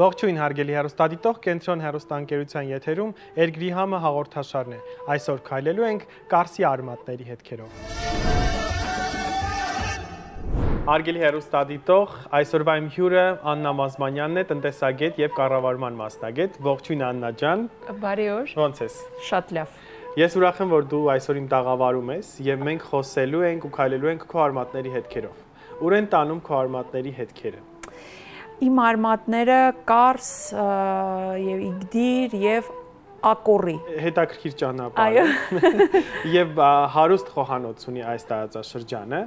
Ողջույն հարգելի հեռուստադիտող, Կենտրոն հեռուստաընկերության եթերում Երկրի համը հաղորդաշարն է։ Այսօր քայլելու ենք Կարսի արմատների հետքերով։ Հարգելի հեռուստադիտող, այսօրվա իմ հյուրը Աննա Մազմանյանն է, տնտեսագետ եւ կառավարման մասնագետ։ Ողջույն Աննա ջան։ Բարի օր։ Ոնց ես։ Շատ լավ։ Ես ուրախ եմ, որ դու այսօր իմ տաղավարում ես եւ մենք խոսելու ենք ու քայլելու ենք քո արմատների հետքերով։ Ուր են տանում քո արմատների հետքերը։ Իմ արմատները կարս եւ իգդիր եւ ակորի։ Հետաքրքիր ճանապարհ եւ հարուստ խոհանոց ունի այս տարածաշրջանը։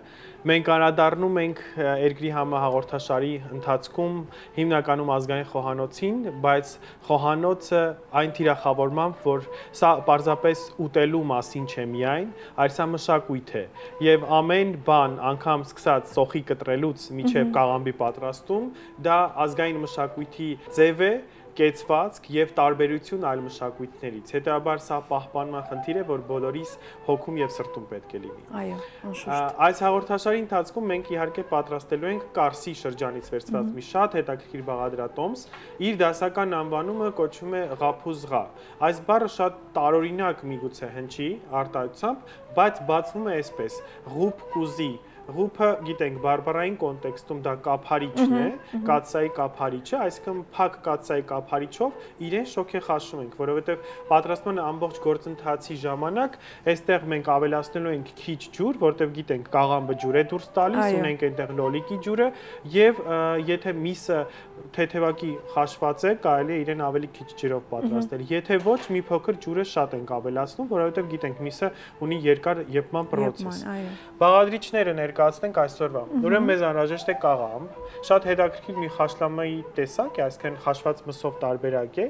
Մենք անդրադառնում ենք Երկրի համը հաղորդաշարի ընթացքում հիմնականում ազգային խոհանոցին, բայց խոհանոցը այն թիրախավորմամբ, որ սա պարզապես ուտելու մասին չէ միայն, այլ սա մշակույթ է եւ ամեն բան, անգամ սկսած սոխի կտրելուց մինչեւ կաղամբի պատրաստում, դա ազգային մշակույթի ձև է, կեցվածք եւ տարբերություն այլ մշակույթներից։ Հետեւաբար սա պահպանման խնդիր է, որ բոլորիս հոգում եւ սրտում պետք է լինի։ Այո, անշուշտ։ Այս հաղորդաշարի ընթացքում մենք իհարկե պատրաստելու ենք Կարսի շրջանից վերցված մի շատ հետաքրքիր բաղադրատոմս։ Իր դասական անվանումը կոչվում է ղափուզղա։ Այս բառը շատ տարօրինակ միգուցե հնչի արտահայտությամբ, բայց բացվում է այսպես՝ ղուփ կուզի։ Ղուփը, գիտենք, բարբառային կոնտեքստում դա կափարիչն է, կաթսայի կափարիչը, այսինքն փակ կաթսայի կափարիչով իրեն շոգեխաշում ենք, որովհետև պատրաստման ամբողջ գործընթացի ժամանակ այստեղ մենք ավելացնելու ենք քիչ ջուր, որովհետև գիտենք, կաղամբը ջուր է դուրս տալիս, ունենք այնտեղ լոլիկի ջուրը, եւ եթե միսը թեթևակի խաշված է, կարելի է իրեն ավելի քիչ ջրով պատրաստել։ Եթե ոչ, մի փոքր ջուրը շատ ենք ավելացնում, որովհետև գիտենք, միսը ունի երկար եփման process։ Բաղադրիչները ներկայացնենք այսօրվա։ Ուրեմն մեզ անհրաժեշտ է կաղամբ, շատ հետաքրքիր մի խաշլամայի տեսակ է, այսինքն խաշված մսով տարբերակ է,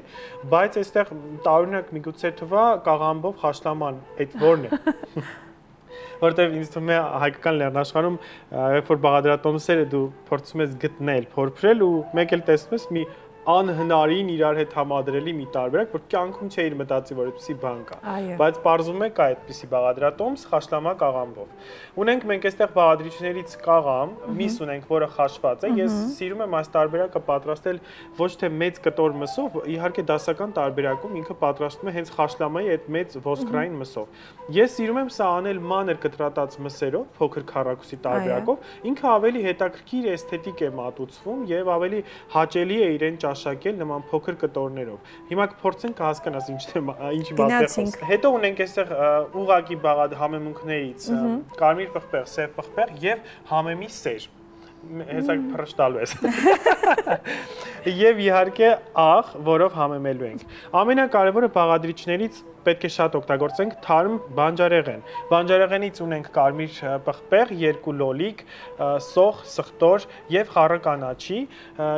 բայց այստեղ տարօրինակ միգուցե թվա կաղամբով խաշլաման այդ որն է։ Որտեւ ինձ թվում է հայկական լեռնաշխարհում, երբ որ բաղադրատոմսերը դու փորձում ես գտնել, փորփրել ու մեկ էլ տեսնում ես մի անհնարին իրար հետ համադրելի մի տարբերակ, որ կյանքում չէիր մտածի, որ այդպիսի բան կա, բայց պարզվում է կա այդպիսի բաղադրատոմս խաշլամա կաղամբով։ Ունենք մենք այստեղ բաղադրիչներից կաղամբ, միս ունենք, որը խաշված է։ Ես սիրում եմ այս տարբերակը պատրաստել ոչ թե մեծ կտոր մսով, իհարկե դասական տարբերակում ինքը պատրաստվում է հենց խաշլամայի այդ մեծ ոսկրային մսով։ Ես սիրում եմ սա անել մանր կտրատած մսերով, փոքր քառակուսի տարբերակով, ինքը ավելի հետաքրքիր էսթետիկ է մատուցվում եւ ավելի հաճելի է իրեն շակել նման փոքր կտորներով։ Հիմա կփորձենք հասկանալ ինչի մասին։ Հետո ունենք այստեղ ուղակի համեմունքներից կարմիր պղպեղ, սև պղպեղ եւ համեմի սեր։ Հեսա փռշտալու ես։ Եվ իհարկե աղ, որով համեմելու ենք։ Ամենակարևորը բաղադրիչներից պետք է շատ օգտագործենք թարմ բանջարեղեն։ Բանջարեղենից ունենք կարմիր պղպեղ, 2 լոլիկ, սոխ, սխտոր եւ խառը կանաչի,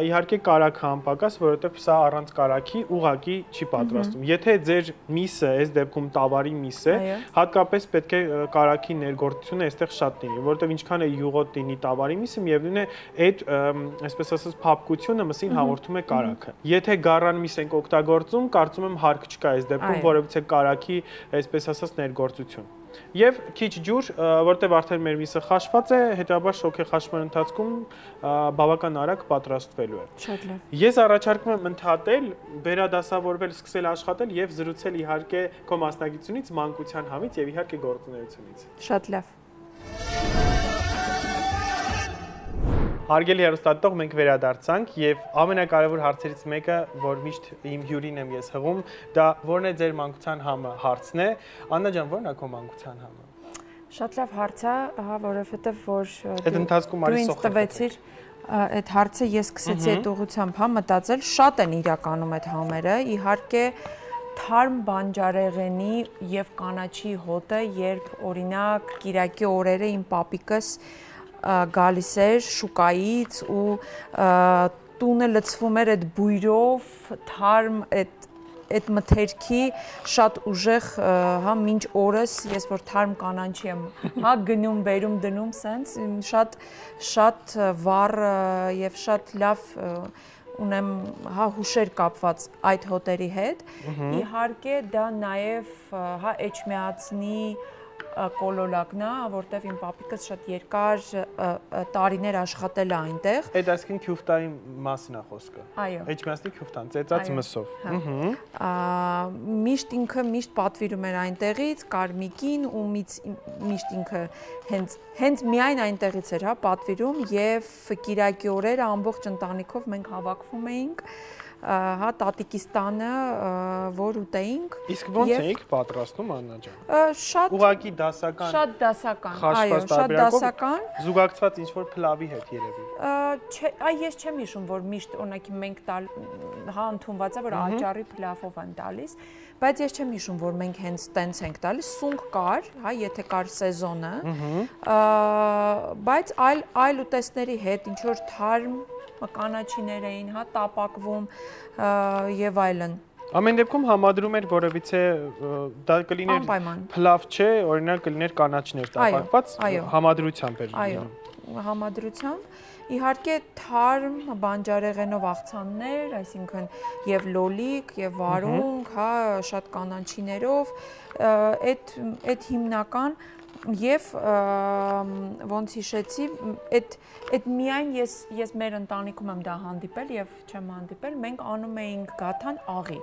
իհարկե կարագ համապակաս, որովհետեւ սա առանց կարագի ուղակի չի պատրաստում։ Եթե ձեր միսը, այս դեպքում տավարի միս է, հատկապես պետք է կարագի ներգործությունը այստեղ շատ լինի, որովհետեւ ինչքան է յուղոտ լինի տավարի միսը, միևնույն է այդ, այսպես ասած, փափկությունը մսին հաղորդում է կարագը։ Եթե գառան միս ենք օգտագործում, կարծում եմ հարկ չկա այս դեպքում, որովհետեւ կարագի, այսպես ասած, ներգործություն։ Եվ քիչ ջուր, որտեղ արդեն մեր միսը խաշված է, հետաբար շոգեխաշման ընթացքում բավական արագ պատրաստվելու է։ Շատ լավ։ Ես առաջարկում եմ ընդհատել, վերադասավորվել, սկսել աշխատել եւ զրուցել իհարկե քո մասնագիտությունից, մանկության համից եւ իհարկե գործունեությունից։ Շատ լավ։ Հարգելի հեռուստադիտող, մենք վերադարձանք եւ ամենակարևոր հարցերից մեկը, որ միշտ իմ հյուրին եմ ես հղում, դա որն է ձեր մանկության համը հարցն է։ Աննա ջան, որն է քո մանկության համը։ Շատ լավ հարց է, հա, որովհետեւ որ այդ ընթացքում արի սոխ տվեցիր այդ հարցը ես սկսեցի այդ ուղղությամբ հա մտածել, շատ են իրականում այդ համերը, իհարկե թարմ բանջարեղենի եւ կանաչի հոտը, երբ օրինակ կիրակի օրերը իմ պապիկս գալիս էր շուկայից ու տունը լցվում էր այդ բույրով, թարմ այդ մթերքի շատ ուժեղ, հա, մինչ օրս ես որ թարմ կանաչի եմ, հա, գնում, բերում, դնում, սենց շատ վառ եւ շատ լավ ունեմ, հա, հուշեր կապված այդ հոտերի հետ։ Իհարկե դա նաեւ, հա, էջմիածնի կոլոլակն է, որտեվ իմ պապիկս շատ երկար տարիներ աշխատել է այնտեղ։ Այդ այսինքն քյուֆտայի մասին է խոսքը։ Այո։ Էջմիածնի քյուֆտան, ծեծած մսով։ Միշտ ինքը միշտ պատվիրում էր այնտեղից, կար մի կին ու միշտ ինքը հենց միայն այնտեղից էր, հա, պատվիրում եւ կիրակի օրերը ամբողջ ընտանիքով մենք հավաքվում էինք, հա, տատիկիս տանը, որ ուտեինք։ Իսկ ո՞նց էիք պատրաստում, Աննա ջան։ Շատ ուղղակի դասական։ Շատ դասական, այո, շատ դասական։ Զուգակցված ինչ որ փլավի հետ երևի։ Ես չեմ հիշում, որ միշտ օրինակի մենք հա ընդունված է, որ աճառի փլավով են տալիս, բայց ես չեմ հիշում, որ մենք հենց տենց ենք տալիս, սունկ կար, հա, եթե կար սեզոնը, բայց այլ ուտեստների հետ ինչ որ թարմ կանաչիներ էին, հա, տապակվում եւ այլն։ Ամեն դեպքում համադրում էր որևիցե դա կլիներ փլավ չէ, օրինակ կլիներ կանաչիներ տապակված, համադրությամբ էր։ Այո, համադրությամբ։ Իհարկե թարմ բանջարեղենով աղցաններ, այսինքն եւ լոլիկ, եւ վարունգ, հա, շատ կանաչիներով, այդ հիմնական Եվ ոնց հիշեցի, այդ միայն ես մեր ընտանիքում եմ դա հանդիպել եւ չեմ հանդիպել, մենք անում էինք գաթան աղի։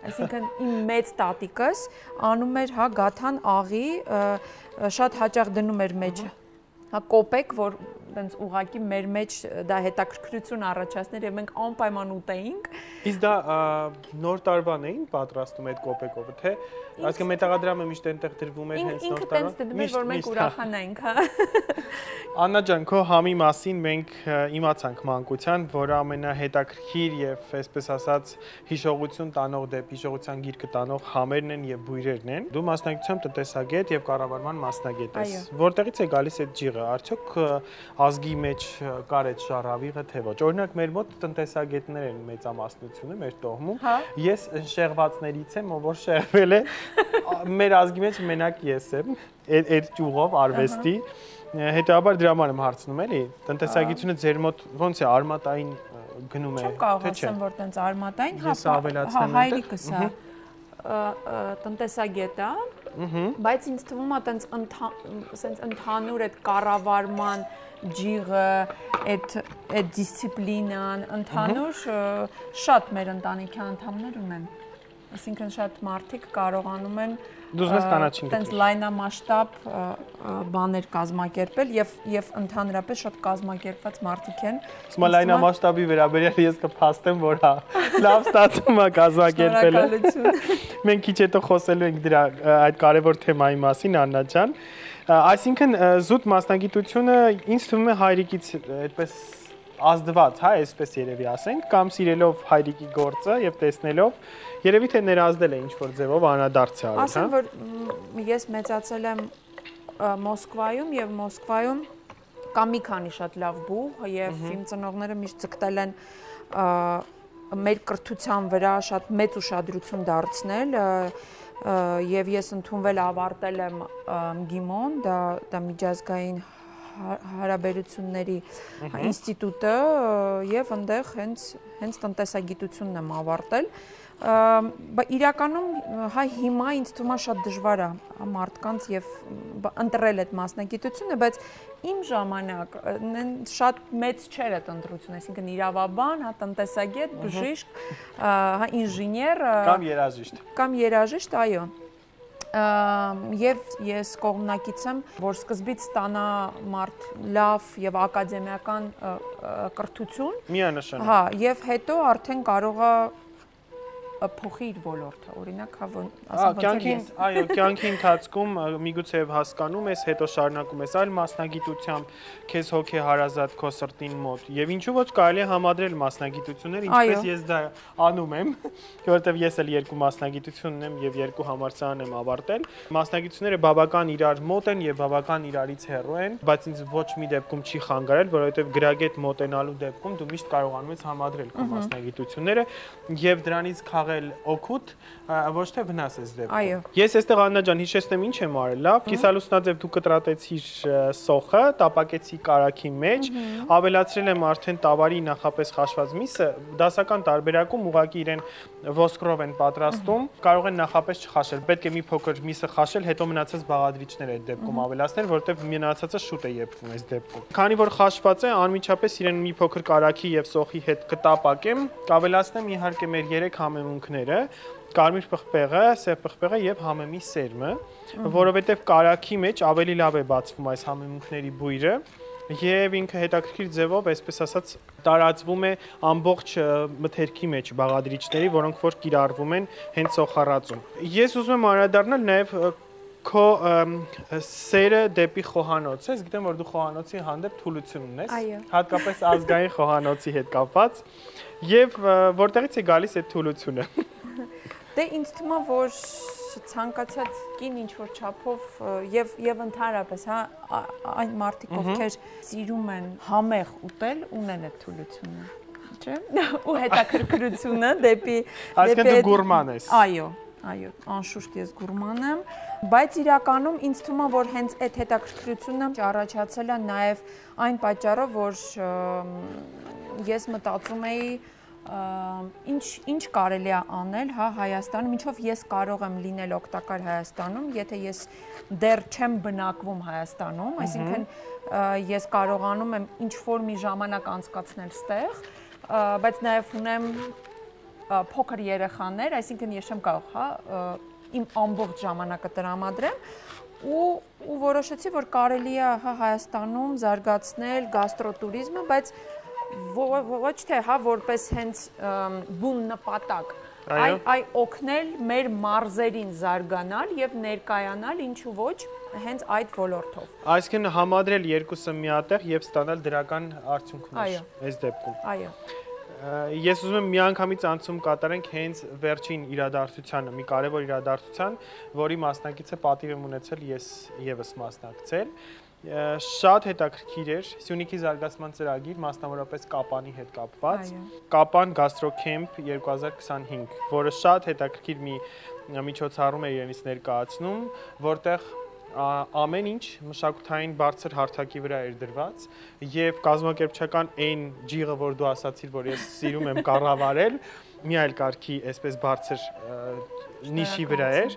Այսինքն իմ մեծ տատիկս անում էր, հա, գաթան աղի, շատ հաճախ դնում էր մեջ, հա, կոպեկ, որ տենց ուղակի մեր մեջ դա հետաքրքրություն առաջացներ եւ մենք անպայման ուտեինք։ Իսկ դա նոր տարվան էին պատրաստում այդ կոպեկով, թե այսինքն մետաղադրամը միշտ այնտեղ դրվում էր հենց նոր տարվան։ Ինքը տենց դնում էր, որ մենք ուրախանայինք, հա։ Աննա ջան, քո համի մասին մենք իմացանք մանկության, որ ամենահետաքրքիր եւ այսպես ասած հիշողություն տանող դեպ հիշողության գիրկը տանող համերն են եւ բույրերն են։ Դու մասնագիտությամբ տնտեսագետ եւ կառավարման մասնագետ ես։ Որտեղից է գալիս այդ ջիղը։ Արդյոք ազգի մեջ կար այդ շարավիղը թե ոչ։ Օրինակ մեր մոտ տնտեսագետներ են մեծամասնությունը մեր տոհմում։ Ես շեղվածներից եմ, որ շեղվել է մեր ազգի մեջ մենակ ես եմ այդ ճյուղով արվեստի։ Հետաբար դրա համար եմ հարցնում, էլի։ Տնտեսագիտությունը ձեր մոտ ոնց է արմատային գնում է, թե չէ։ Չեմ կարող ասեմ, որ տենց արմատային, հա, հայրիկս է տնտեսագետ է, բայց ինձ թվում է տենց ընդհանուր այդ կառավարման ջիղը, այդ դիսցիպլինան, ընդհանուր շատ մեր ընտանիքի անդամներ ունեն։ Այսինքն շատ մարդիկ կարողանում են տենց լայնամասշտաբ բաներ կազմակերպել եւ ընդհանրապես շատ կազմակերպված մարդիկ են։ Իսկ լայնամասշտաբի վերաբերյալ ես կփաստեմ, որ հա լավ ստացվում է կազմակերպելը։ Մենք քիչ հետո խոսելու ենք դրա այդ կարևոր թեմայի մասին, Աննա ջան։ Այսինքն զուտ մասնագիտությունը ինձ թվում է հայրիկից այդպես ազդված, հա, այսպես երևի ասենք, կամ սիրելով հայրիկի գործը եւ տեսնելով, երևի թե ներազդել է ինչ-որ ձևով անադարձ է արել, հա։ Ասեմ, որ ես մեծացել եմ Մոսկվայում եւ Մոսկվայում կա մի քանի շատ լավ բուհ եւ իմ ծնողները միշտ ձգտել են մեր կրթության վրա շատ մեծ ուշադրություն դարձնել եւ ես ընդունվել ավարտել եմ ԳԻՄՕ-ն, դա միջազգային հարաբերությունների ինստիտուտը եւ այնտեղ հենց տնտեսագիտությունն եմ ավարտել։ Իրականում հա հիմա ինձ թվում է շատ դժվար է մարդկանց եւ ընտրել այդ մասնագիտությունը, բայց իմ ժամանակ շատ մեծ չէր այդ ընտրությունը, այսինքն իրավաբան, հա տնտեսագետ, բժիշկ, հա ինժեներ կամ երաժիշտ, այո։ Եվ ես կողմնակից եմ, որ սկզբից ստանա մարդ լավ եւ ակադեմիական կրթություն։ Միանշանակ։ Հա, եւ հետո արդեն կարող է փոխի իր ոլորտը, օրինակ, հա, այո, կյանքի ընթացքում միգուցե եւ հասկանում ես, հետո շարունակում ես այլ մասնագիտությամբ, քեզ հոգեհարազատ քո սրտին մոտ, եւ ինչու ոչ կարելի է համադրել մասնագիտություններ, ինչպես ես դա անում եմ, որովհետեւ ես էլ երկու մասնագիտություն ունեմ եւ երկու համալսարան եմ ավարտել։ Մասնագիտությունները բավական իրար մոտ են եւ բավական իրարից հեռու են, բայց ինձ ոչ մի դեպքում չի խանգարել, որովհետեւ գրագետ մոտենալու դեպքում դու միշտ կարողանում ես համադրել քո մասնագիտությունները եւ դրանից քաղել եղել օգուտ, ոչ թե վնաս էս դեպքում։ Այո։ Ես այստեղ Աննա ջան հիշեցնեմ ինչ եմ արել, լավ, կիսալուսնաձև դու կտրատեցիր սոխը, տապակեցի կարագի մեջ, ավելացրել եմ արդեն տավարի նախապես խաշված միսը, դասական տարբերակում ուղղակի իրեն ոսկրով են պատրաստում, կարող են նախապես չխաշել, պետք է մի փոքր միսը խաշել, հետո մնացած բաղադրիչները այդ դեպքում ավելացնել, որովհետև մնացածը շուտ է եփվում այս դեպքում։ Քանի որ խաշված է, անմիջապես իրեն մի փոքր կարագի եւ սոխի հետ կտապակեմ, կավելացնեմ իհարկե մեր 3 համեմունքները, կարմիր պղպեղը, սև պղպեղը եւ համեմի սերմը, որովհետեւ կարագի մեջ ավելի լավ է բացվում այս համեմունքների բույրը եւ ինքը հետաքրքիր ձևով, այսպես ասած, տարածվում է ամբողջ մթերքի մեջ բաղադրիչների, որոնք որ կիրառվում են հենց սոխառածում։ Ես ուզում եմ անդրադառնալ նաեւ քո սերը դեպի խոհանոց, ես գիտեմ որ դու խոհանոցի հանդեպ թուլություն ունես, հատկապես ազգային խոհանոցի հետ կապված, եւ որտեղից է գալիս այդ թուլությունը։ Դե ինձ թվում է, որ ցանկացած կին ինչ որ չափով եւ ընդհանրապես, հա, այն մարդիկ, ովքեր սիրում են համեղ ուտել, ունեն այդ թուլությունը, չէ՞։ Ու հետաքրքրությունը դեպի Այսինքն դու գուրման ես։ Այո, անշուշտ ես գուրման եմ, բայց իրականում ինձ թվում է, որ հենց այդ հետաքրքրությունը առաջացել է նաեւ այն պատճառով, որ ես մտածում էի ինչ կարելի է անել, հա, Հայաստանում, ինչով ես կարող եմ լինել օգտակար Հայաստանում, եթե ես դեռ չեմ բնակվում Հայաստանում, այսինքն ես կարողանում եմ ինչ-որ մի ժամանակ անցկացնել ստեղ, բայց նաև ունեմ փոքր երեխաներ, այսինքն ես չեմ կարող, հա, իմ ամբողջ ժամանակը տրամադրեմ ու որոշեցի, որ կարելի է, հա, Հայաստանում զարգացնել գաստրոտուրիզմը, բայց ոչ թե հա որպես հենց բուն նպատակ, այ օգնել մեր մարզերին զարգանալ եւ ներկայանալ ինչու ոչ հենց այդ ոլորտով։ Այսինքն համադրել երկուսը միատեղ եւ ստանալ դրական արդյունքներ այս դեպքում։ Այո։ Ես ուզում եմ միանգամից անցում կատարենք հենց վերջին իրադարձությանը, մի կարևոր իրադարձության, որի մասնակիցը պատիվ եմ ունեցել ես եւս մասնակցել։ Շատ հետաքրքիր էր Սյունիքի զարգացման ծրագիր, մասնավորապես Կապանի հետ կապված, Կապան Գաստրոքեմփ 2025, որը շատ հետաքրքիր մի միջոցառում է իրենից ներկայացնում, որտեղ ամեն ինչ մշակութային բարձր հարթակի վրա էր դրված եւ կազմակերպչական այն ջիղը, որ դու ասացիր, որ ես սիրում եմ կառավարել, մի այլ կարգի այսպես բարձր նիշի վրա էր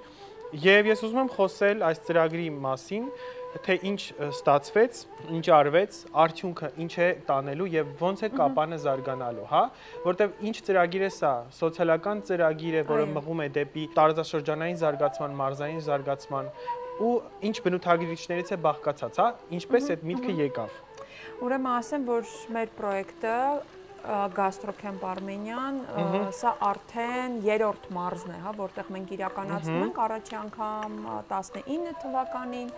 եւ ես ուզում եմ խոսել այս ծրագրի մասին, թե ինչ ստացվեց, ինչ արվեց, արդյունքը ինչ է տանելու եւ ոնց է Կապանը զարգանալու, հա, որտեւ ինչ ծրագիր է սա, սոցիալական ծրագիր է, որը մղում է դեպի տարածաշրջանային զարգացման, մարզային զարգացման ու ինչ բնութագրիչներից է բաղկացած, հա, ինչպես այդ միտքը եկավ։ Ուրեմն ասեմ, որ մեր պրոյեկտը Գաստրոքեմփ Արմենիան, սա արդեն 3-րդ մարզն է, հա, որտեղ մենք իրականացնում ենք առաջի անգամ 19 թվականին,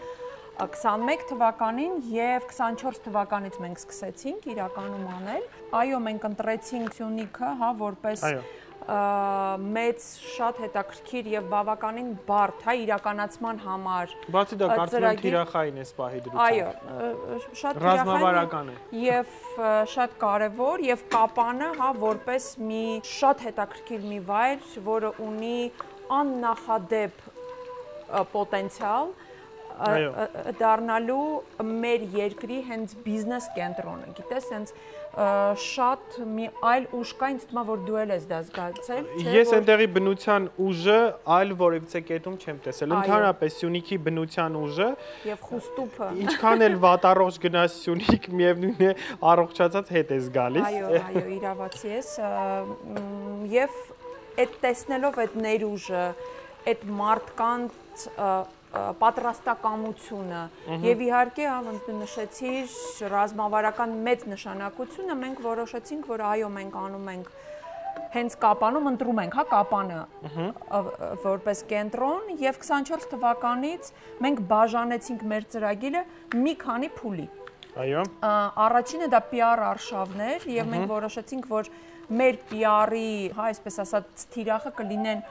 21 թվականին եւ 24 թվականից մենք սկսեցինք իրականում անել։ Այո, մենք ընտրեցինք Սյունիքը, հա, որպես մեծ, շատ հետաքրքիր եւ բավականին բարդ, հա, իրականացման համար։ Բացի դա կարծում եմ թիրախային է սպահի դրությամբ։ Այո, շատ ռազմավարական է։ Եվ շատ կարեւոր եւ Կապանը, հա, որպես մի շատ հետաքրքիր մի վայր, որը ունի աննախադեպ պոտենցիալ դառնալու մեր երկրի հենց բիզնես կենտրոնը, գիտես, հենց շատ մի այլ ուժ կա, ինձ թվում է, որ դու էլ ես դա զգացել, չէ՞։ Ես այնտեղի բնության ուժը այլ որևիցե կետում չեմ տեսել։ Ընդհանրապես Սյունիքի բնության ուժը եւ խուստուփը։ Ինչքան էլ վատառողջ գնաս Սյունիք, միևնույն է առողջացած հետ ես գալիս։ Այո, իրավացի ես, եւ այդ տեսնելով այդ ներուժը, այդ մարդկանց պատրաստակամությունը եւ իհարկե, ոնց դու նշեցիր, ռազմավարական մեծ նշանակությունը, մենք որոշեցինք, որ այո, մենք անում ենք հենց Կապանում, ընտրում ենք, հա, Կապանը որպես կենտրոն եւ 24 թվականից մենք բաժանեցինք մեր ծրագիրը մի քանի փուլի։ Այո։ Առաջինը դա PR արշավներ եւ մենք որոշեցինք, որ մեր PR-ի, հա, այսպես ասած, թիրախը կլինեն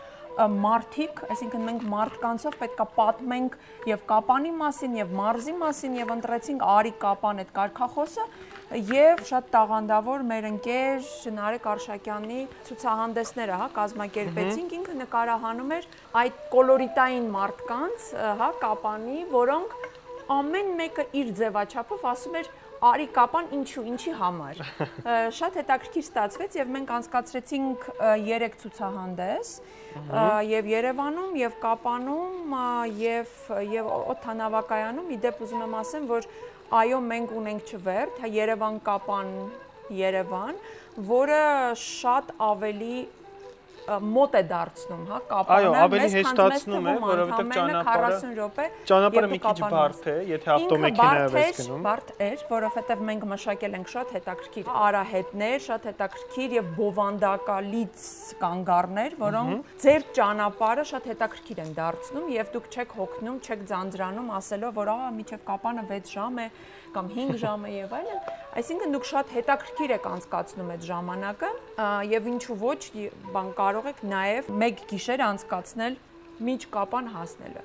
մարդիկ, այսինքն մենք մարդկանցով պետք է պատմենք եւ Կապանի մասին եւ մարզի մասին եւ ընտրեցինք Արի Կապան այդ կարգախոսը Եվ շատ տաղանդավոր մեր ընկեր Նարեկ Արշակյանի ցուցահանդեսները, հա, կազմակերպեցինք, ինքը նկարահանում էր այդ կոլորիտային մարդկանց, հա, կապանի, որոնք ամեն մեկը իր ձևաչափով ասում էր արի կապան ինչու, ինչի համար։ Շատ հետաքրքիր ստացվեց եւ մենք անցկացրեցինք 3 ցուցահանդես եւ Երևանում եւ Կապանում եւ օդանավակայանում։ Իդեպ ուզում եմ ասեմ, որ այո, մենք ունենք չվերթ, հա, Երևան Կապան Երևան, որը շատ ավելի մոտ է դարձնում, հա, Կապանը, այո, ավելի հեշտացնում է, որովհետև ճանապարհը մի քիչ բարդ է, եթե ավտոմեքենայով ես գնում։ Բարդ էր, որովհետև մենք մշակել ենք շատ հետաքրքիր արահետներ, շատ հետաքրքիր եւ բովանդակալից կանգառներ, որոնք ձեր ճանապարհը շատ հետաքրքիր են դարձնում եւ դուք չեք հոգնում, չեք ձանձրանում ասելով, որ միջև Կապանը 6 ժամ է կամ 5 ժամ է եւ այլն, այսինքն դուք շատ հետաքրքիր եք անցկացնում այդ ժամանակը եւ ինչու ոչ բան կարող եք նաեւ մեկ գիշեր անցկացնել միջ Կապան հասնելը։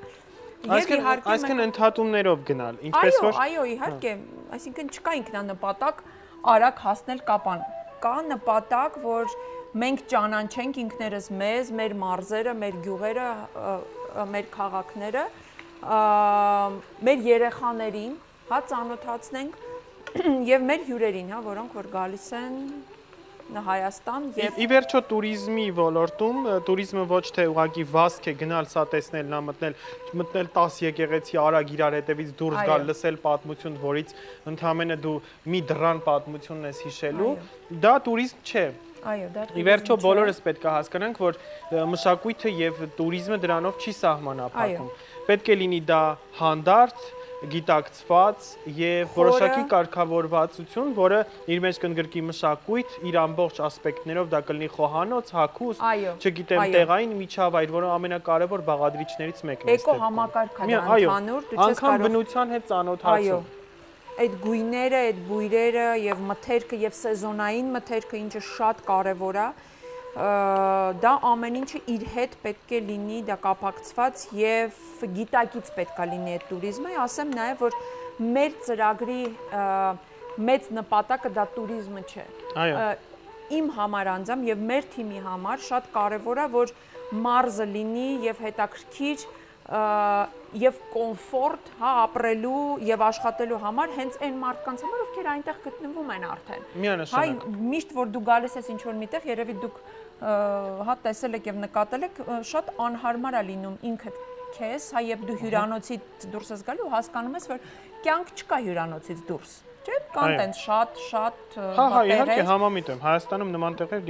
Այսինքն ընդհատումներով գնալ, ինչպես որ այո, իհարկե, այսինքն չկա ինքնանպատակ արագ հասնել Կապան։ Կա նպատակ, որ մենք ճանաչենք ինքներս մեզ, մեր մարզերը, մեր գյուղերը, մեր քաղաքները, մեր երեխաներին, հա, ծանոթացնենք եւ մեր հյուրերին, հա, որոնք որ գալիս են Հայաստան եւ ի վերջո туриզմի ոլորտում туриզմը ոչ թե ուղղակի վազք է գնալ սա տեսնել, նա մտնել 10 եկեղեցի արագ իրար հետևից դուրս գալ, լսել պատմություն, որից ընդհանրապես դու մի դռան պատմությունն ես հիշելու, դա туриզմ չէ։ Այո, դա ի վերջո բոլորս պետք է հասկանանք, որ մշակույթը եւ туриզմը դրանով չի սահմանափակում։ Պետք է լինի դա հանդարտ, գիտակցված եւ որոշակի կարգավորվածություն, որը իր մեջ կընդգրկի մշակույթ, իր ամբողջ ասպեկտներով, դա կլինի խոհանոց, հագուստ, չգիտեմ, տեղային միջավայր, որը ամենակարևոր բաղադրիչներից մեկն է։ Էկո համակարգը դա ընդհանուր, դու չես կարող բնության հետ ծանոթացում։ Այդ գույները, այդ բույրերը եւ մթերքը եւ սեզոնային մթերքը, ինչը շատ կարեւոր է, դա ամեն ինչը իր հետ պետք է լինի դա կապակցված եւ գիտակից պետք է լինի այդ туриզմը, ասեմ նաեւ որ մեր ծրագրի մեծ նպատակը դա туриզմը չէ։ Այո։ Իմ համար անձամբ եւ մեր թիմի համար շատ կարեւոր է որ մարզը լինի եւ հետաքրքիր եւ կոմֆորտ, հա, ապրելու եւ աշխատելու համար հենց այն մարդկանց համար, ովքեր այնտեղ գտնվում են արդեն։ Միանշանակ։ Հայ միշտ որ դու գալիս ես ինչ-որ միտեղ, երևի դուք հա տեսել եք եւ նկատել եք, շատ անհարմար է լինում ինքդ քեզ, հա, եւ դու հյուրանոցից դուրս ես գալու, հասկանում ես, որ կյանք չկա հյուրանոցից դուրս։ Չէ՞, կան տենց շատ հա, իհարկե համամիտ եմ։ Հայաստանում նման տեղեր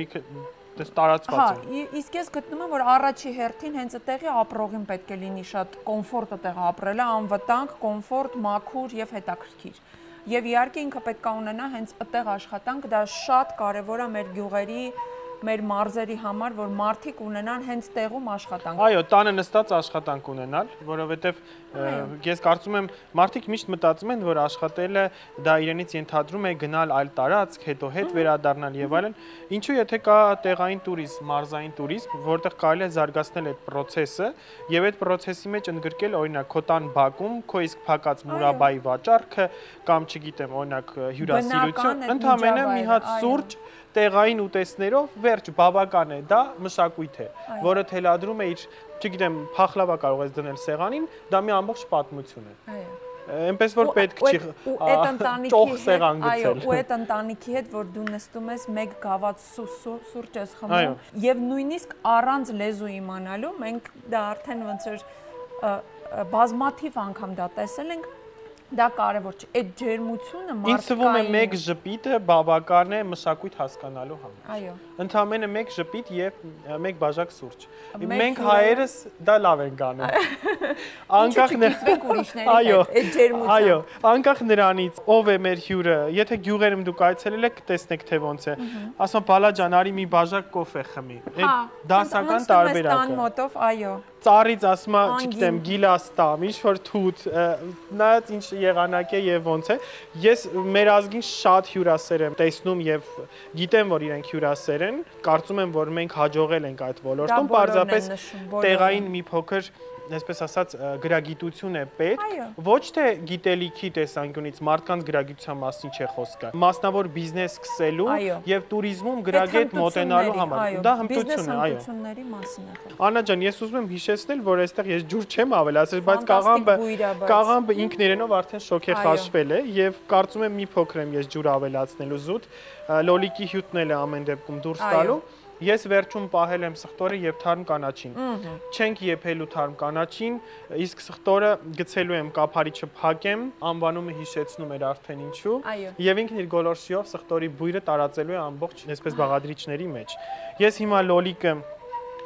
դες տարածված են։ Հա, իսկ ես գտնում եմ, որ առաջի հերթին հենց այդտեղի ապրողին պետք է լինի շատ կոմֆորտ այդտեղ ապրելը, անվտանգ, կոմֆորտ, մաքուր եւ հետաքրքիր։ Եվ իհարկե ինքը պետք է ունենա հենց այդտեղ աշխատանք, դա շատ կարեւոր է մեր գյուղերի, մեր մարզերի համար, որ մարդիկ ունենան հենց տեղում աշխատանք։ Այո, տանը նստած աշխատանք ունենալ, որովհետև ես կարծում եմ մարդիկ միշտ մտածում են, որ աշխատելը դա իրենից ենթադրում է գնալ այլ տարածք, հետո հետ վերադառնալ եւ այլն։ Ինչու եթե կա տեղային туриզմ, մարզային туриզմ, որտեղ կարելի է զարգացնել այդ process-ը եւ այդ process-ի մեջ ընդգրկել օրինակ քո տան բակում, քո իսկ փակած մուրաբայի վաճառքը կամ չգիտեմ, օրինակ հյուրասիրություն, ընդհանրապես մի հատ սուրճ տեղային ուտեստներով վերջ բավական է, դա մշակույթ է, որը թելադրում է իր, չգիտեմ, փախլավա կարող ես դնել սեղանին, դա մի ամբողջ պատմություն է։ Այո։ Այնպես որ պետք չի ճոխ սեղան գցել։ Այո, ու այդ ընտանիքի հետ, որ դու նստում ես մեկ գավաթ սուրճ ես խմում, եւ նույնիսկ առանց լեզու իմանալու, մենք դա արդեն ոնց որ բազմաթիվ անգամ դա տեսել ենք, դա կարևոր չէ, այդ ջերմությունը մարդկային։ Ինձ թվում է մեկ ժպիտը բավական է մշակույթ հասկանալու համար։ Այո։ Ընդհանրապես մեկ ժպիտ եւ մեկ բաժակ սուրճ։ Մենք հայերս դա լավ ենք անում։ Անկախ այդ ջերմությամբ։ Այո, անկախ նրանից ով է մեր հյուրը, եթե գյուղերում դուք այցելել եք, կտեսնեք թե ոնց է։ Ասում բալա ջան, արի մի բաժակ կոֆե խմի։ Այդ դասական տարբերակը։ Տան մոտով, այո։ Ծառից ասում եմ, չգիտեմ, գիլաս տամ, ինչ որ թութ, նայած ինչ եղանակ է եւ ոնց է։ Ես մեր ազգին շատ հյուրասեր եմ տեսնում եւ գիտեմ, որ իրենք հյուրասեր են։ Կարծում եմ, որ մենք հաջողել ենք այդ ոլորտում, պարզապես տեղային մի փոքր այսպես ասած, գրագիտություն է պետք, ոչ թե գիտելիքի տեսանկյունից, մարդկանց գրագիտության մասին չէ խոսքը։ Մասնավոր բիզնես սկսելու եւ туриզմում գրագետ մոտենալու համար։ Դա հմտություն է, այո։ Հմտությունների մասին է խոսքը։ Աննա ջան, ես ուզում եմ հիշեցնել, որ այստեղ ես ջուր չեմ ավելացրել, բայց կաղամբը ինքն իրենով արդեն շոքեխաշվել է եւ կարծում եմ մի փոքր եմ ես ջուր ավելացնելու զուտ, լոլիկի հյութն էլ է ամեն դեպքում դուրս տալու։ Ես վերջում պահել եմ սխտորը եւ թարմ կանաչին։ Չենք եփելու թարմ կանաչին, իսկ սխտորը գցելու եմ կափարիչը փակեմ, անվանումը հիշեցնում էր արդեն ինչու, եւ ինքն իր գոլորշիով սխտորի բույրը տարածելու է ամբողջ այսպես բաղադրիչների մեջ։ Ես հիմա լոլիկը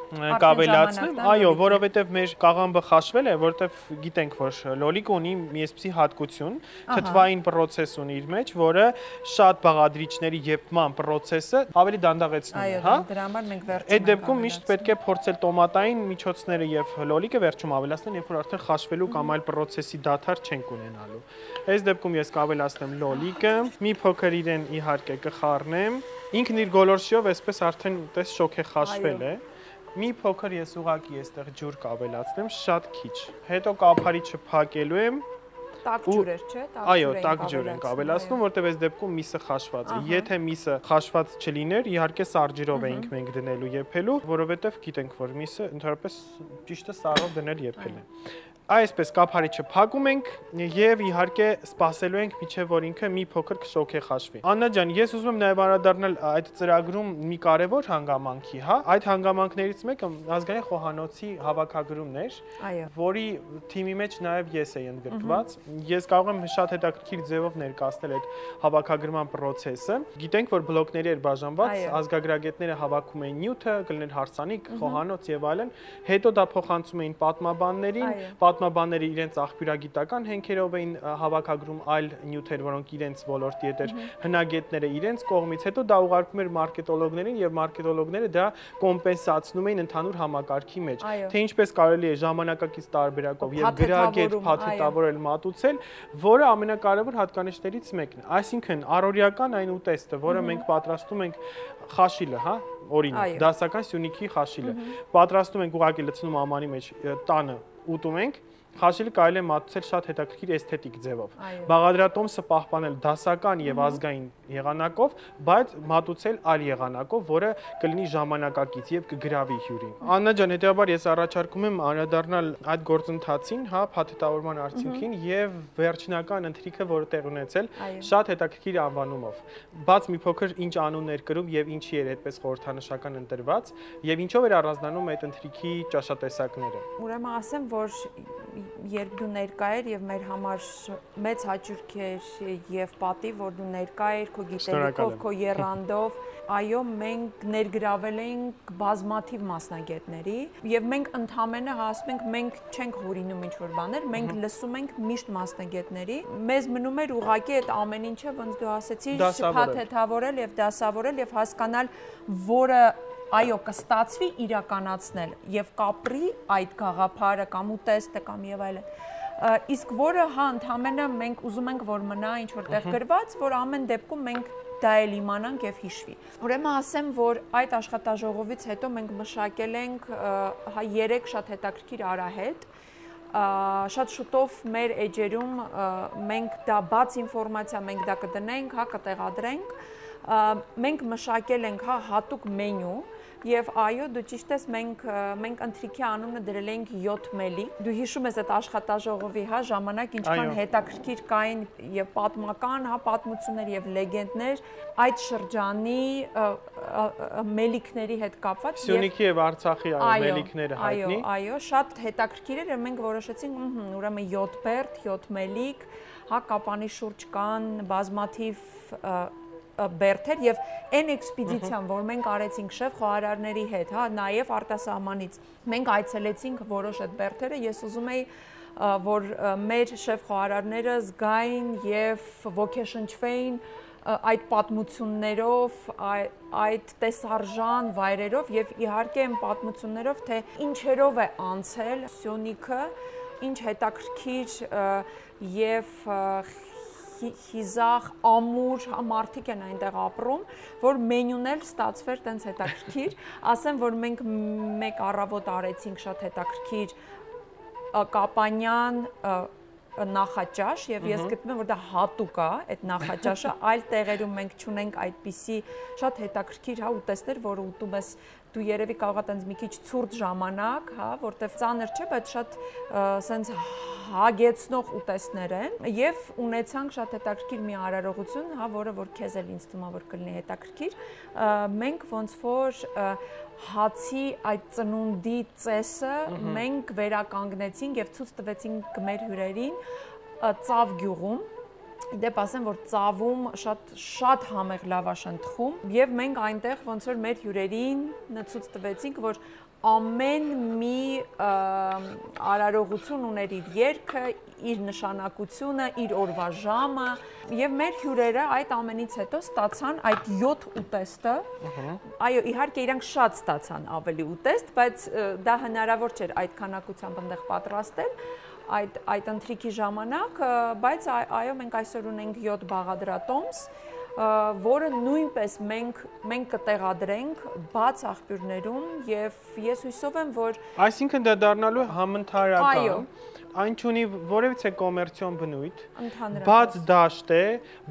կավելացնեմ, այո, որովհետև մեր կաղամբը խաշվել է, որովհետև գիտենք, որ լոլիկը ունի մի այսպիսի հատկություն, թթվային process ունի իր մեջ, որը շատ բաղադրիչների եփման process-ը ավելի դանդաղեցնում է, հա։ Դրա համար մենք վերջում Այդ դեպքում միշտ պետք է փորձել տոմատային միջոցները եւ լոլիկը վերջում ավելացնել, երբ որ արդեն խաշվելու կամ այլ process-ի դադար չենք ունենալու։ Այս դեպքում ես կավելացնեմ լոլիկը, մի փոքր իրեն իհարկե կխառնեմ, ինքն իր գոլորշիով այսպես արդեն տես շոք է խաշվել է։ Մի փոքր ես ուղակի այստեղ ջուր կավելացնեմ, շատ քիչ։ Հետո կափարիչը փակելու եմ։ Տաք ջուր էր, չէ՞։ Այո, տաք ջուր ենք ավելացնում, որտեղ այս դեպքում միսը խաշված է։ Եթե միսը խաշված չլիներ, իհարկե սարջիրով էինք մենք դնելու եփելու, որովհետև գիտենք, որ միսը ընդհանրապես ճիշտը սարով դնել եփել է։ Այսպես կափարիչը փակում ենք եւ իհարկե սպասելու ենք մինչեւ որ ինքը մի փոքր կշոքե խաշվի։ Աննա ջան, ես ուզում եմ նաեւ անդրադառնալ այդ ծրագրում մի կարևոր հանգամանքի, հա, այդ հանգամանքներից մեկը ազգային խոհանոցի հավաքագրումն էր, որի թիմի մեջ նաեւ ես էի ընդգրկված։ Ես կարող եմ շատ հետաքրքիր ձևով ներկայացնել այդ հավաքագրման process-ը։ Գիտենք, որ բլոկների էր բաժանված, ազգագրագետները հավաքում էին նյութը, կլիներ հարսանիք, խոհանոց եւ այլն, հետո դա փոխանցում էին պատմաբաններին, պատմաբանները իրենց աղբյուրագիտական հենքերով էին հավաքագրում այլ նյութեր, որոնք իրենց ոլորտի հետ էր, հնագետները իրենց կողմից, հետո դա ուղարկվում էր մարքետոլոգներին եւ մարքետոլոգները դա կոմպենսացնում էին ընդհանուր համակարգի մեջ, թե ինչպես կարելի է ժամանակակից տարբերակով եւ գրագետ փաթեթավորել մատուցել, որը ամենակարևոր հատկանիշներից մեկն է։ Այսինքն առօրյական այն ուտեստը, որը մենք պատրաստում ենք խաշիլը, հա, օրինակ, դասական սյունիքի խաշիլը, պատրաստում ենք ուղղակի լցնում ամանի մեջ տանը ուտում ենք, խաշիլը կարելի է մատուցել շատ հետաքրքիր էսթետիկ ձևով։ Բաղադրատոմսը պահպանել դասական եւ ազգային եղանակով, բայց մատուցել այլ եղանակով, որը կլինի ժամանակակից եւ կգրավի հյուրին։ Աննա ջան, հետեւաբար ես առաջարկում եմ անդրադառնալ այդ գործընթացին, հա, փաթեթավորման արդյունքին եւ վերջնական ընթրիքը, որը տեղ ունեցել, շատ հետաքրքիր անվանումով։ Բաց մի փոքր ինչ անուններ կրում եւ ինչի էր այդպես խորհրդանշական ընտրված եւ ինչով էր առանձնանում այդ ընթրիքի ճաշատեսակները։ Ուրեմն ասեմ, որ երբ դու ներկա էր եւ մեր համար մեծ հաճույք էր եւ պատիվ, որ դու ներկա էր քո գիտելիքով, քո եռանդով, այո, մենք ներգրավել ենք բազմաթիվ մասնագետների եւ մենք ընդհանրապես ասում ենք, մենք չենք հորինում ինչ-որ բաներ, մենք լսում ենք միշտ մասնագետների։ Մեզ մնում էր ուղղակի այդ ամեն ինչը, ոնց դու ասեցիր, փաթեթավորել եւ դասավորել եւ հասկանալ, որը այո, կստացվի իրականացնել եւ կապրի այդ գաղափարը կամ ուտեստը կամ եւ այլն։ Իսկ որը հա ընդհանրապես մենք ուզում ենք որ մնա ինչ որտեղ գրված, որ ամեն դեպքում մենք դա էլ իմանանք եւ հիշվի։ Ուրեմն ասեմ, որ այդ աշխատաժողովից հետո մենք մշակել ենք հա 3 շատ հետաքրքիր արահետ, շատ շուտով մեր էջերում մենք դա բաց ինֆորմացիա մենք դա կդնենք, հա կտեղադրենք, մենք մշակել ենք հա հատուկ մենյու եւ այո դու ճիշտ ես մենք ընթրիքի անունը դրել ենք 7 մելիք դու հիշում ես այդ աշխատաժողովի հա ժամանակ ինչքան հետաքրքիր կային եւ պատմական հա պատմություններ եւ լեգենդներ այդ շրջանի մելիքների հետ կապված Սյունիքի եւ Արցախի մելիքները հայտնի այո շատ հետաքրքիր էր մենք որոշեցինք ուրեմն 7 բերդ 7 մելիք հա կապանի շուրջ կան բազմաթիվ բերդեր եւ այն էքսպեդիցիան, որ մենք արեցինք շեֆ խոհարարների հետ, հա, նաեւ արտասահմանից։ Մենք այցելեցինք որոշ այդ բերդերը, ես ուզում եի, որ մեր շեֆ խոհարարները զգային եւ ոգեշնչվեին այդ պատմություններով, այդ տեսարժան վայրերով եւ իհարկե այն պատմություններով, թե ինչերով է անցել Սյունիքը, ինչ հետաքրքիր եւ հիզախ, ամուր մարդիկ են այնտեղ ապրում, որ մենյուն էլ ստացվեր տենց հետաքրքիր, ասեմ, որ մենք մեկ առավոտ արեցինք շատ հետաքրքիր կապանյան նախաճաշ եւ ես գտնում եմ որ դա հատուկ է այդ նախաճաշը այլ տեղերում մենք չունենք այդպիսի շատ հետաքրքիր հա ուտեստներ որը ուտում ես դու երևի կարող ես մի քիչ ցուրտ ժամանակ հա որտեվ ծանր չէ բայց շատ սենց հագեցնող ուտեստներ են եւ ունեցանք շատ հետաքրքիր մի արարողություն հա որը որ քեզ էլ ինձ թվում է որ կլինի հետաքրքիր մենք ոնց որ հացի այդ ծնունդի ծեսը մենք վերականգնեցինք եւ ցույց տվեցինք մեր հյուրերին Ծավ գյուղում դեպ ասեմ որ Ծավում շատ համեղ լավաշ են թխում եւ մենք այնտեղ ոնց որ մեր հյուրերին ցույց տվեցինք որ ամեն մի արարողություն ուներ իր երգը, իր նշանակությունը, իր օրվա ժամը եւ մեր հյուրերը այդ ամենից հետո ստացան այդ 7 ուտեստը։ Այո, իհարկե իրանք շատ ստացան ավելի ուտեստ, բայց դա հնարավոր չէր այդ քանակությամբ այնտեղ պատրաստել այդ ընթրիքի ժամանակ, բայց այո, մենք այսօր ունենք 7 բաղադրատոմս որը նույնպես մենք կտեղադրենք բաց աղբյուրներում եւ ես հույսով եմ որ այսինքն դա դառնալու համընդհանրական այն չունի որևիցե կոմերցիոն բնույթ բաց դաշտ է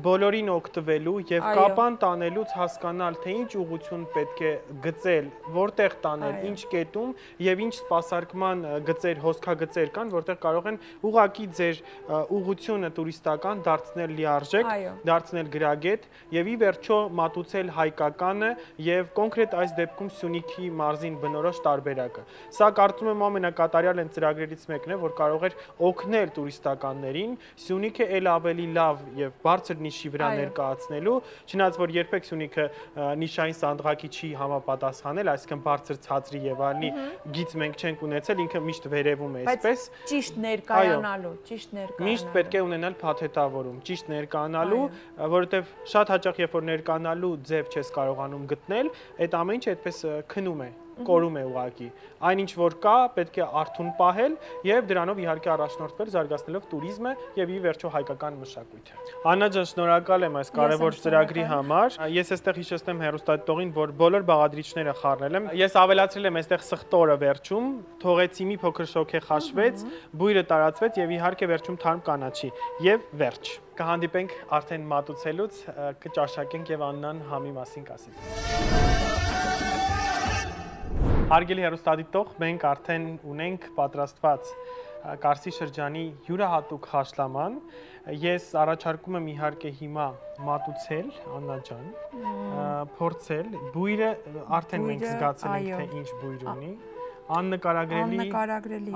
բոլորին օգտվելու եւ կապան տանելուց հասկանալ թե ինչ ուղղություն պետք է գծել որտեղ տանել ինչ կետում եւ ինչ սպասարկման գծեր հոսքագծեր կան որտեղ կարող են ուղակի ձեր ուղղությունը տուրիստական դարձնել լիարժեք դարձնել գրագետ եւ ի վերջո մատուցել հայկականը եւ կոնկրետ այս դեպքում Սյունիքի մարզին բնորոշ տարբերակը սա կարծում եմ ամենակատարյալ են ծրագրերից մեկն է որ կարող է օգնել տուրիստականներին Սյունիքը ել ավելի լավ եւ բարձր նիշի վրա ներկայացնելու չնայած որ երբեք Սյունիքը նիշային սանդղակի չի համապատասխանել այսինքն բարձր ցածրի եւ այլնի գից մենք չենք ունեցել ինքը միշտ վերևում է այսպես ճիշտ ներկայանալու միշտ պետք է ունենալ փաթեթավորում ճիշտ ներկայանալու որովհետեւ շատ հաճախ երբ որ ներկայանալու ձև չես կարողանում գտնել այդ ամեն ինչը այդպես քնում է կորում է ուղակի այնինչ որ կա պետք է արթուն պահել եւ դրանով իհարկե առաջնորդվել զարգացնելով туриզմը եւ ի վերջո հայկական մշակույթը Աննա ջան շնորհակալ եմ այս կարեւոր ծրագրի համար ես այստեղ հիշեցնեմ հեռուստադիտողին որ բոլոր բաղադրիչները խառնել եմ ես ավելացրել եմ այստեղ սխտորը վերջում թողեցի մի փոքր շոքե խաշվեց բույրը տարածվեց եւ իհարկե վերջում թարմ կանաչի եւ վերջ կհանդիպենք արդեն մատուցելուց կճաշակենք եւ Աննան համի մասին կասի Հարգելի հեռուստադիտող, մենք արդեն ունենք պատրաստված Կարսի շրջանի յուրահատուկ խաշլաման։ Ես առաջարկում եմ իհարկե հիմա մատուցել, Աննա ջան, փորձել։ Բույրը արդեն մենք զգացել ենք, թե ինչ բույր ունի։ Աննկարագրելի,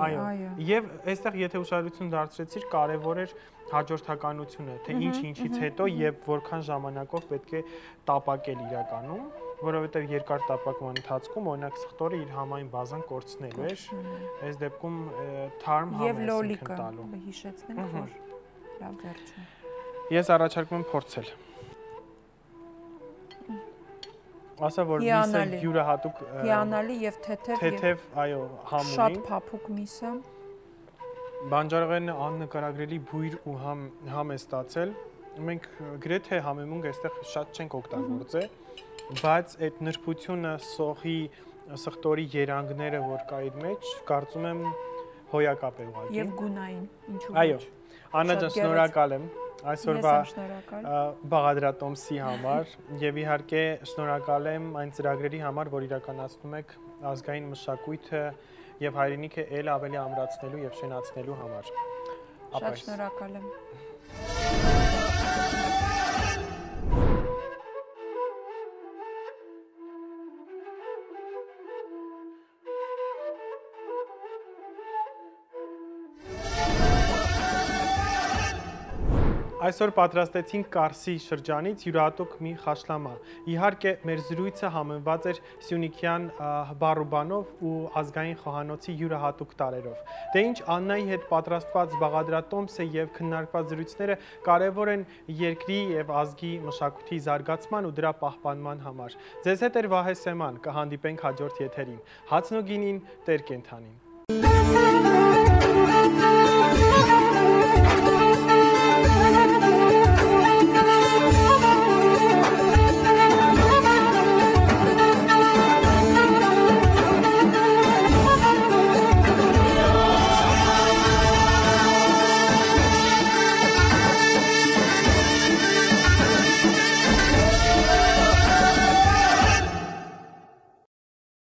այո։ Եվ այստեղ եթե ուշադրություն դարձրեցիր, կարևոր էր հաջորդականությունը, թե ինչից հետո եւ որքան ժամանակով պետք է տապակել իրականում, որովհետեւ երկար տապակման ընթացքում օրինակ սխտորը իր համային բազան կորցնելու էր, այս դեպքում թարմ համ է ընկալու։ Հիշեցնենք, որ լավ վերջում։ Ես առաջարկում եմ փորձել։ Ասա որ միսը յուրահատուկ հիանալի եւ թեթև, այո, համ ունի։ Շատ փափուկ միսը։ Բանջարեղենը աննկարագրելի բույր ու համ է ստացել։ Մենք գրեթե համեմունք այստեղ շատ չենք օգտագործել, բայց այդ նրբությունը սոխի սխտորի երանգները, որ կա իր մեջ, կարծում եմ հոյակապ է ուղղակի։ Եվ գունային, ինչու՞ ոչ։ Այո, Աննա ջան, շնորհակալ եմ այսօրվա բաղադրատոմսի համար եւ իհարկե շնորհակալ եմ այն ծրագրերի համար, որ իրականացնում եք ազգային մշակույթը եւ հայրենիքը ել ավելի ամրացնելու եւ շենացնելու համար։ Շատ շնորհակալ եմ։ Այսօր պատրաստեցինք Կարսի շրջանից յուրահատուկ մի խաշլամա։ Իհարկե, մեր զրույցը համեմված էր Սյունիքյան բառուբանով ու ազգային խոհանոցի յուրահատուկ տարերով։ Դե ինչ Աննայի հետ պատրաստված բաղադրատոմսը եւ քննարկված զրույցները կարեւոր են երկրի եւ ազգի մշակույթի զարգացման ու դրա պահպանման համար։ Ձեզ հետ էր Վահե Սեման, կհանդիպենք հաջորդ եթերին։ Հացն ու գինին, տեր կենթանին։